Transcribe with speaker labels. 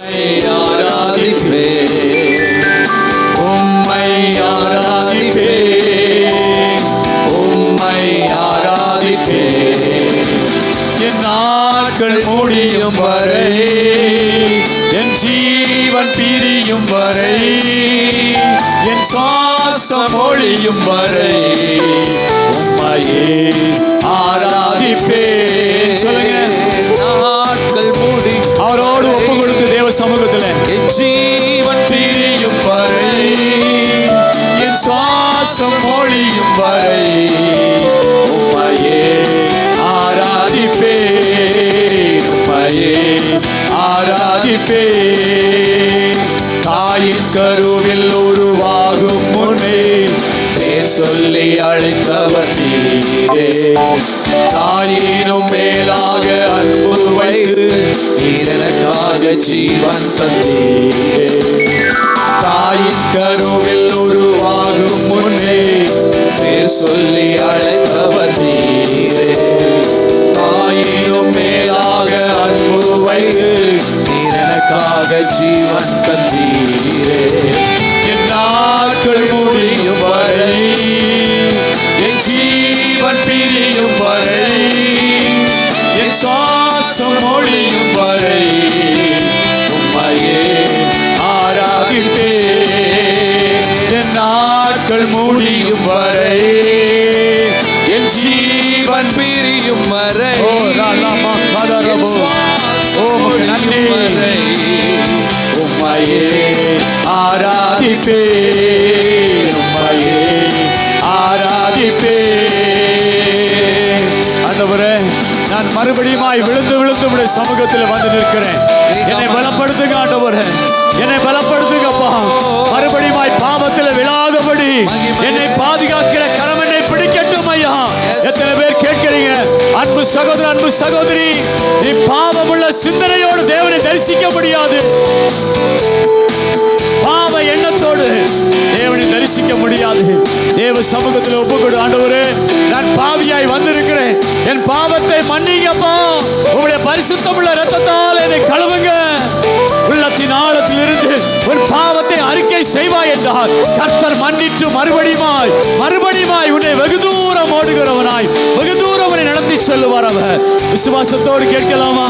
Speaker 1: உம்மை ஆராதிப்பேன், உம்மை ஆராதிப்பேன். என் நாட்கள் முடியும் வரை, என் ஜீவன் பிரியும் வரை, என் சுவாசம் ஒழியும் வரை உம்மையே ஆராதிப்பேன். சொல்லுங்க, நாட்கள் மூடி அவரோடு ஒப்பு கொடுத்து தேவ சமூகத்தில் என் ஜீவன் பிரியும் வரை, என் சுவாசம் ஒழியும் வரை உம்மையே ஆராதிப்பேன், உம்மையே ஆராதிப்பேன். தாயின் கருவில் உருவாகும் முன்னே பேர் சொல்லி அழைத்தவர் நீரே, தாயினும் மேலாக அன்பு வைத்து நீர் எனக்காக ஜீவன் தந்தீரே. தாயின் கருவில் உருவாகும் முன்னே பேர் சொல்லி அழைத்தவர் நீரே, தாயினும் மேலாக அன்பு வைத்து நீர் எனக்காக ஜீவன் தந்தீரே. என் நாட்கள் முடியும் வரை, என் ஜீவன் பிரியும் வரை, என் சுவாசம் ஒழியும் வரை உம்மையே ஆராதிப்பேன். என் நாட்கள் முடியும் வரை, என் ஜீவன் பிரியும் வரை, உம்மையே ஆராதிப்பேன், உம்மையே ஆராதிப்பேன். ஆண்டவரே, நான் மறுபடியுமாய் விழுந்து விழுந்து உம்முடைய சமூகத்தில் வந்து நிற்கிறேன். என்னை பலப்படுத்துங்க ஆண்டவரே, என்னை பலப்படுத்துங்கப்பா. மறுபடியுமாய் பாவத்தில் விழாதபடி என்னை பாதுகாக்கிற கரம் என்னை பிடிக்கட்டும் ஐயா. எத்தனை பேர் கேட்கிறீங்க? அன்பு சகோதரன், அன்பு சகோதரி, நீ பாவமுள்ள சிந்தனையோடு தேவனை தரிசிக்க முடியாது. பாவ எண்ணத்தோடு தேவனை தரிசிக்க முடியாது. தேவ சமூகத்தில் ஒப்புக்கொடு. ஆண்டவரே, நான் பாவியாய் வந்திருக்கிறேன், என் பாவத்தை மன்னிங்கப்பா. உங்களுடைய பரிசுத்தமுள்ள இரத்தத்தால் என்னை கழுவுங்க. உள்ளத்தின் ஆழத்தில் இருந்து உன் பாவத்தை அறிக்கை செய்வாய் என்றால் கர்த்தர் மன்னித்து மறுபடியுமாய் உன்னை வெகு தூரம் ஓடுகிறவனாய் வெகு தூரம் நடத்தி செல்லுவார். அவர் விசுவாசத்தோடு கேட்கலாமா?